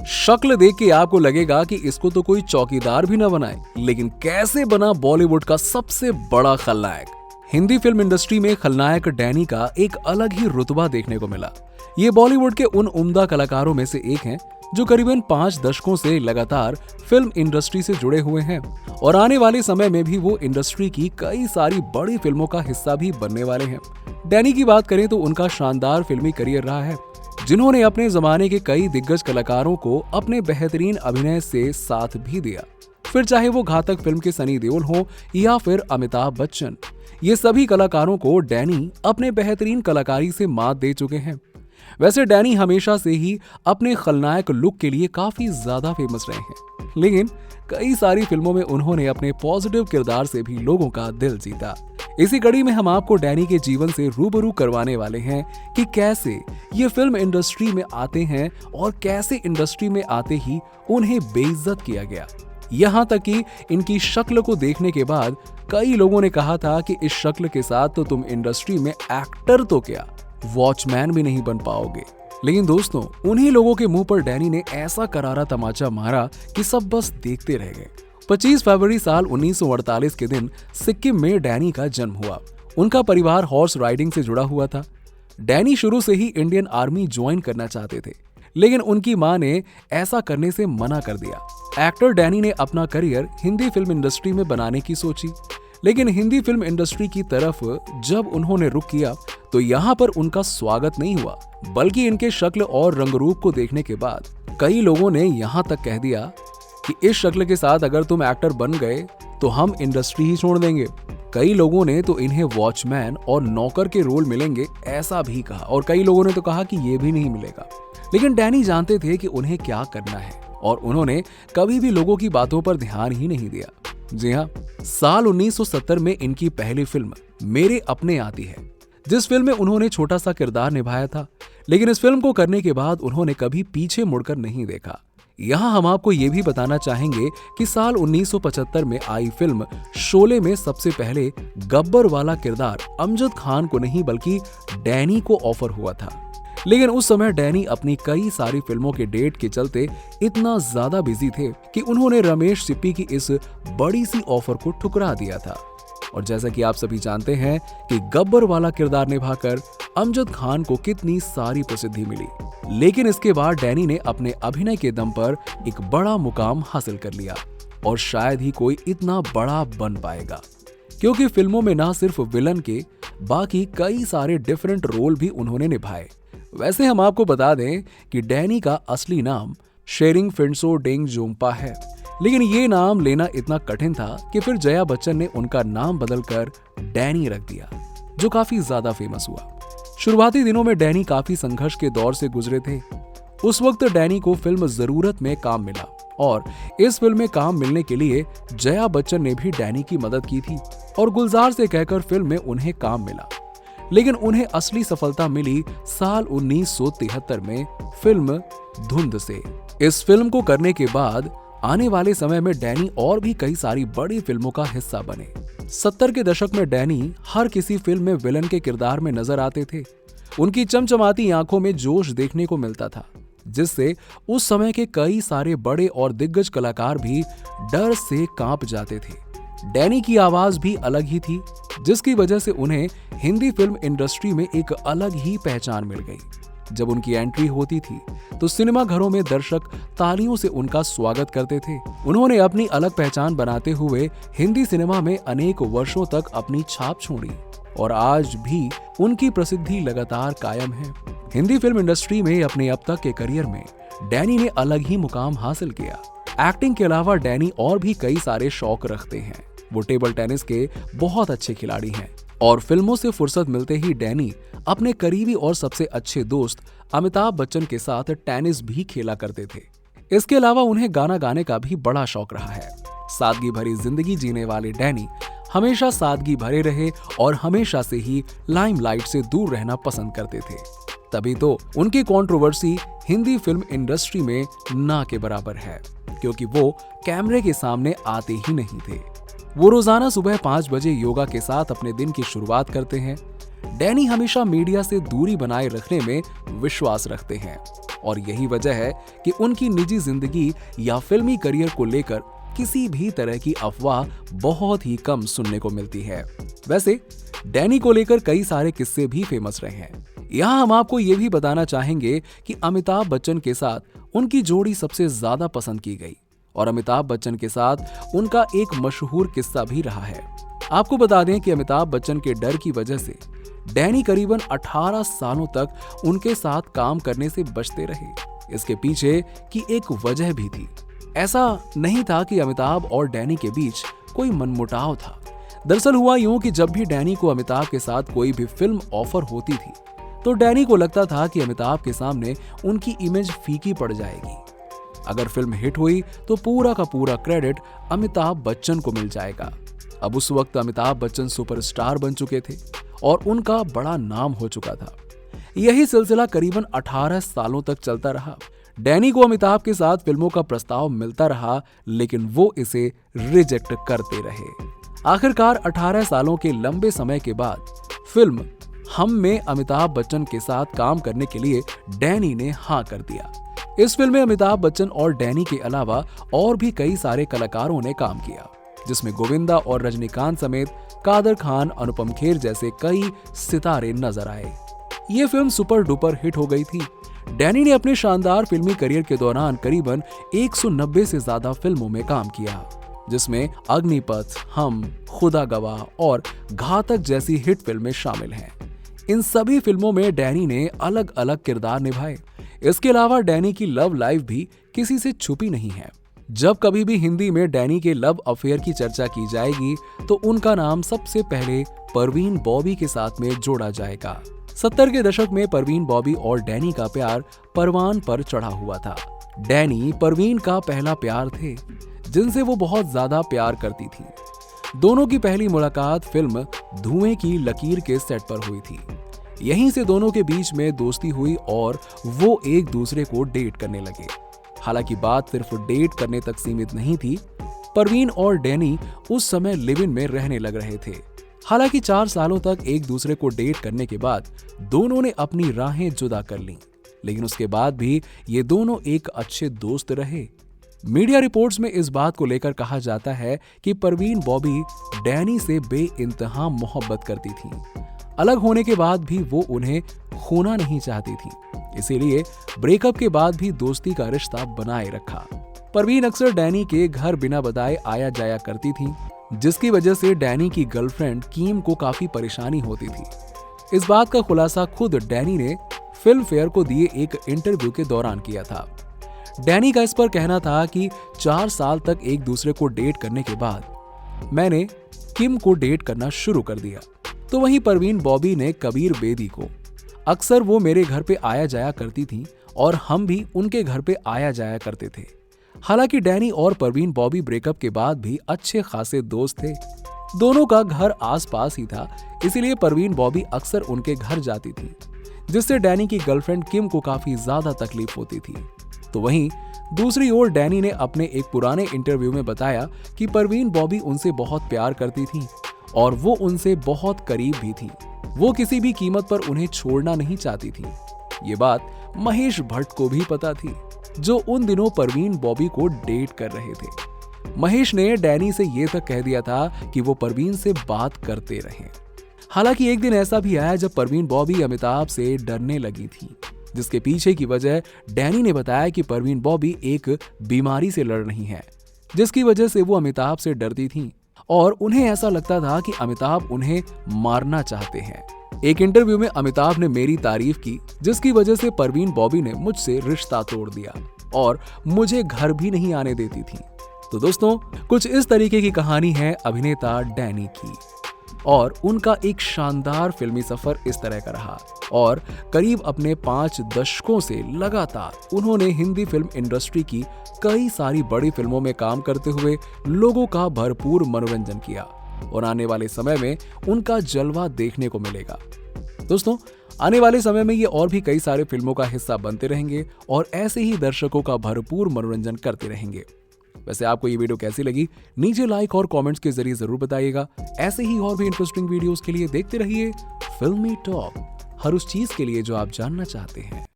शक्ल देख के आपको लगेगा कि इसको तो कोई चौकीदार भी ना बनाए, लेकिन कैसे बना बॉलीवुड का सबसे बड़ा खलनायक। हिंदी फिल्म इंडस्ट्री में खलनायक डैनी का एक अलग ही रुतबा देखने को मिला। ये बॉलीवुड के उन उम्दा कलाकारों में से एक हैं जो करीबन 5 दशकों से लगातार फिल्म इंडस्ट्री से जुड़े हुए हैं और आने वाले समय में भी वो इंडस्ट्री की कई सारी बड़ी फिल्मों का हिस्सा भी बनने वाले हैं। डैनी की बात करें तो उनका शानदार फिल्मी करियर रहा है, जिन्होंने अपने जमाने के कई दिग्गज कलाकारों को अपने बेहतरीन अभिनय से साथ भी दिया। फिर चाहे वो घातक फिल्म के सनी देओल हो या फिर अमिताभ बच्चन, ये सभी कलाकारों को डैनी अपने बेहतरीन कलाकारी से मात दे चुके हैं। वैसे डैनी हमेशा से ही अपने खलनायक लुक के लिए काफी ज्यादा फेमस रहे हैं, लेकिन कई सारी फिल्मों में उन्होंने अपने पॉजिटिव किरदार से भी लोगों का दिल जीता। इसी कड़ी में हम आपको डैनी के जीवन से रूबरू करवाने वाले हैं कि कैसे ये फिल्म इंडस्ट्री में आते हैं और कैसे इंडस्ट्री में आते ही उन्हें बेइज्जत किया गया। यहाँ तक कि इनकी शक्ल को देखने के बाद कई लोगों ने कहा था कि इस शक्ल के साथ तो तुम इंडस्ट्री में एक्टर तो क्या, वॉचमैन भी नहीं बन पाओगे। लेकिन दोस्तों, उन्हीं लोगों के मुंह पर डैनी ने ऐसा करारा तमाचा मारा कि सब बस देखते रह गए। 25 फरवरी साल 1948 के दिन सिक्किम में डैनी का जन्म हुआ। उनका परिवार हॉर्स राइडिंग से जुड़ा हुआ था। डैनी शुरू से ही इंडियन आर्मी ज्वाइन करना चाहते थे, लेकिन उनकी मां ने ऐसा करने से मना कर दिया। एक्टर डैनी ने अपना करियर हिंदी फिल्म इंडस्ट्री में बनाने की सोची, लेकिन हिंदी फिल्म इंडस्ट्री की तरफ जब उन्होंने रुख किया तो यहाँ पर उनका स्वागत नहीं हुआ, बल्कि इनके शक्ल और रंगरूप को देखने के बाद कई लोगों ने यहाँ तक कह दिया कि इस शक्ल के साथ अगर तुम एक्टर बन गए तो हम इंडस्ट्री ही छोड़ देंगे। कई लोगों ने तो इन्हें वॉचमैन और नौकर के रोल मिलेंगे ऐसा भी कहा, और कई लोगों ने तो कहा कि ये भी नहीं मिलेगा। लेकिन डैनी जानते थे कि उन्हें क्या करना है और उन्होंने कभी भी लोगों की बातों पर ध्यान ही नहीं दिया। जी हाँ, साल 1970 में इनकी पहली फिल्म मेरे अपने आती है, जिस फिल्म में उन्होंने छोटा सा किरदार निभाया था। लेकिन इस फिल्म को करने के बाद उन्होंने कभी पीछे मुड़कर नहीं देखा। यहाँ हम आपको ये भी बताना चाहेंगे कि साल 1975 में आई फिल्म शोले में सबसे पहले गब्बर वाला किरदार अमजद खान को नहीं बल्कि डैनी को ऑफर हुआ था। लेकिन उस समय डैनी अपनी कई सारी फिल्मों के डेट के चलते इतना ज्यादा बिजी थे कि उन्होंने रमेश सिप्पी की इस बड़ी सी ऑफर को ठुकरा दिया था। और जैसा कि आप सभी जानते हैं कि गब्बर वाला किरदार निभाकर अमजद खान को कितनी सारी प्रसिद्धि मिली, लेकिन इसके बाद डैनी ने अपने अभिनय के दम पर एक बड़ा मुकाम हासिल कर लिया और शायद ही कोई इतना बड़ा बन पाएगा, क्योंकि फिल्मों में ना सिर्फ विलन के बाकी कई सारे डिफरेंट रोल भी उन्होंने निभाए। वैसे हम आपको बता दें कि डैनी का असली नाम शेरिंग फिंसो डेंग जोम्पा है, लेकिन ये नाम लेना इतना कठिन था कि फिर जया बच्चन ने उनका नाम बदलकर डैनी रख दिया, जो काफी ज्यादा फेमस हुआ। शुरुआती दिनों में डैनी काफी संघर्ष के दौर से गुजरे थे। उस वक्त डैनी को फिल्म जरूरत में काम मिला और इस फिल्म में काम मिलने के लिए जया बच्चन ने भी डैनी की मदद की थी और गुलजार से कहकर फिल्म में उन्हें काम मिला। लेकिन उन्हें असली सफलता मिली साल 1973 में फिल्म धुंध से। इस फिल्म को करने के बाद आने वाले समय में डैनी और भी कई सारी बड़ी फिल्मों का हिस्सा बने। 70 के दशक में डैनी हर किसी फिल्म में विलन के किरदार में नजर आते थे। उनकी चमचमाती आंखों में जोश देखने को मिलता था, जिससे उस समय के कई सारे बड़े और दिग्गज कलाकार भी डर से कांप जाते थे। डैनी की आवाज भी अलग ही थी, जिसकी वजह से उन्हें हिंदी फिल्म इंडस्ट्री में एक अलग ही पहचान मिल गई। जब उनकी एंट्री होती थी तो सिनेमा घरों में दर्शक तालियों से उनका स्वागत करते थे। उन्होंने अपनी अलग पहचान बनाते हुए हिंदी सिनेमा में अनेक वर्षों तक अपनी छाप छोड़ी और आज भी उनकी प्रसिद्धि लगातार कायम है। हिंदी फिल्म इंडस्ट्री में अपने अब तक के करियर में डैनी ने अलग ही मुकाम हासिल किया। एक्टिंग के अलावा डैनी और भी कई सारे शौक रखते हैं। वो टेबल टेनिस के बहुत अच्छे खिलाड़ी हैं और फिल्मों से फुर्सत मिलते ही डैनी अपने करीबी और सबसे अच्छे दोस्त अमिताभ बच्चन के साथ टेनिस भी खेला करते थे। इसके अलावा उन्हें गाना गाने का भी बड़ा शौक रहा है। सादगी भरी जिंदगी जीने वाले डैनी हमेशा सादगी भरे रहे और हमेशा से ही लाइमलाइट से दूर रहना पसंद करते थे। तभी तो उनकी कंट्रोवर्सी हिंदी फिल्म इंडस्ट्री में ना के बराबर है, क्योंकि वो कैमरे के सामने आते ही नहीं थे। वो रोजाना सुबह 5 बजे योगा के साथ अपने दिन की शुरुआत करते हैं। डैनी हमेशा मीडिया से दूरी बनाए रखने में विश्वास रखते हैं और यही वजह है कि उनकी निजी जिंदगी या फिल्मी करियर को लेकर किसी भी तरह की अफवाह बहुत ही कम सुनने को मिलती है। वैसे डैनी को लेकर कई सारे किस्से भी फेमस रहे हैं। यहाँ हम आपको ये भी बताना चाहेंगे कि अमिताभ बच्चन के साथ उनकी जोड़ी सबसे ज्यादा पसंद की गई और अमिताभ बच्चन के साथ उनका एक मशहूर किस्सा भी रहा है। आपको बता दें कि अमिताभ बच्चन के डर की वजह से डैनी करीबन 18 सालों तक उनके साथ काम करने से बचते रहे। इसके पीछे की एक वजह भी थी। ऐसा नहीं था कि अमिताभ और डैनी के बीच कोई मनमुटाव था। दरअसल हुआ यूं कि जब भी डैनी को अमिताभ के साथ कोई भी फिल्म ऑफर होती थी तो डैनी को लगता था कि अमिताभ के सामने उनकी इमेज फीकी पड़ जाएगी। अगर फिल्म हिट हुई तो पूरा का पूरा क्रेडिट अमिताभ बच्चन को मिल जाएगा। अब उस वक्त अमिताभ बच्चन सुपरस्टार बन चुके थे और उनका बड़ा नाम हो चुका था। यही सिलसिला करीबन 18 सालों तक चलता रहा। डैनी को अमिताभ के साथ फिल्मों का प्रस्ताव मिलता रहा लेकिन वो इसे रिजेक्ट करते रहे। आखिरकार 18 सालों के लंबे समय के बाद फिल्म हम में अमिताभ बच्चन के साथ काम करने के लिए डैनी ने हाँ कर दिया। इस फिल्म में अमिताभ बच्चन और डैनी के अलावा और भी कई सारे कलाकारों ने काम किया, जिसमें गोविंदा और रजनीकांत समेत कादर खान, अनुपम खेर जैसे कई सितारे नजर आए। ये फिल्म सुपर डुपर हिट हो गई थी। डैनी ने अपने शानदार फिल्मी करियर के दौरान करीबन 190 से ज्यादा फिल्मों में काम किया, जिसमें अग्निपथ, हम, खुदा गवाह और घातक जैसी हिट फिल्में शामिल हैं। इन सभी फिल्मों में डैनी ने अलग अलग किरदार निभाए। इसके अलावा डैनी की लव लाइफ भी किसी से छुपी नहीं है। जब कभी भी हिंदी में डैनी के लव अफेयर की चर्चा की जाएगी तो उनका नाम सबसे पहले परवीन बॉबी के साथ में जोड़ा जाएगा। 70 के दशक में परवीन बॉबी और डैनी का प्यार परवान पर चढ़ा हुआ था। डैनी परवीन का पहला प्यार थे, जिनसे वो बहुत ज्यादा प्यार करती थी। दोनों की पहली मुलाकात फिल्म धुएं की लकीर के सेट पर हुई थी। यहीं से दोनों के बीच में दोस्ती हुई और वो एक दूसरे को डेट करने लगे। हालांकि बात सिर्फ डेट करने तक सीमित नहीं थी। परवीन और डैनी उस समय लिव इन में रहने लग रहे थे। हालांकि 4 सालों तक एक दूसरे को डेट करने के बाद दोनों ने अपनी राहें जुदा कर लीं, लेकिन उसके बाद भी ये दोनों एक अच्छे दोस्त रहे। मीडिया रिपोर्ट्स में इस बात को लेकर कहा जाता है कि परवीन बॉबी डैनी से बेइंतहा मोहब्बत करती थी। अलग होने के बाद भी वो उन्हें खोना नहीं चाहती थी, इसीलिए ब्रेकअप के बाद भी दोस्ती का रिश्ता बनाए रखा। परवीन अक्सर डैनी के घर बिना बताए आया जाया करती थी, जिसकी वजह से डैनी की गर्लफ्रेंड कीम को काफी परेशानी होती थी। इस बात का खुलासा खुद डैनी ने फिल्म फेयर को दिए एक इंटरव्यू के दौरान किया था। डैनी का इस पर कहना था कि 4 साल तक एक दूसरे को डेट करने के बाद मैंने किम को डेट करना शुरू कर दिया। तो वहीं परवीन बॉबी ने कबीर बेदी को, अक्सर वो मेरे घर पे आया जाया करती थी और हम भी उनके घर पे आया जाया करते थे। हालांकि डैनी और परवीन बॉबी ब्रेकअप के बाद भी अच्छे खासे दोस्त थे। दोनों का घर आसपास ही था, इसीलिए परवीन बॉबी अक्सर उनके घर जाती थी, जिससे डैनी की गर्लफ्रेंड किम को काफी ज्यादा तकलीफ होती थी। तो वहीं दूसरी ओर डैनी ने अपने एक पुराने इंटरव्यू में बताया कि परवीन बॉबी उनसे बहुत प्यार करती थी और वो उनसे बहुत करीब भी थी। वो किसी भी कीमत पर उन्हें छोड़ना नहीं चाहती थी। ये बात महेश भट्ट को भी पता थी, जो उन दिनों परवीन बॉबी को डेट कर रहे थे। महेश ने डैनी से ये तक कह दिया था कि वो परवीन से बात करते रहें। हालांकि एक दिन ऐसा भी आया जब परवीन बॉबी अमिताभ से डरने लगी थी, जिसके पीछे की वजह डैनी ने बताया कि परवीन बॉबी एक बीमारी से लड़ रही हैं, जिसकी वजह से वो अमिताभ से डरती थीं और उन्हें ऐसा लगता था कि अमिताभ उन्हें मारना चाहते हैं। एक इंटरव्यू में अमिताभ ने मेरी तारीफ की, जिसकी वजह से परवीन बॉबी ने मुझसे रिश्ता तोड़ दिया और मुझे घर भी नहीं आने देती थी। तो दोस्तों, कुछ इस तरीके की कहानी है अभिनेता डैनी की और उनका एक शानदार फिल्मी सफर इस तरह का रहा और करीब अपने 5 दशकों से लगातार उन्होंने हिंदी फिल्म इंडस्ट्री की कई सारी बड़ी फिल्मों में काम करते हुए लोगों का भरपूर मनोरंजन किया और आने वाले समय में उनका जलवा देखने को मिलेगा। दोस्तों, आने वाले समय में ये और भी कई सारे फिल्मों का हिस्सा बनते रहेंगे और ऐसे ही दर्शकों का भरपूर मनोरंजन करते रहेंगे। वैसे आपको ये वीडियो कैसी लगी नीचे लाइक और कमेंट्स के जरिए जरूर बताइएगा। ऐसे ही और भी इंटरेस्टिंग वीडियोस के लिए देखते रहिए फिल्मी टॉक, हर उस चीज के लिए जो आप जानना चाहते हैं।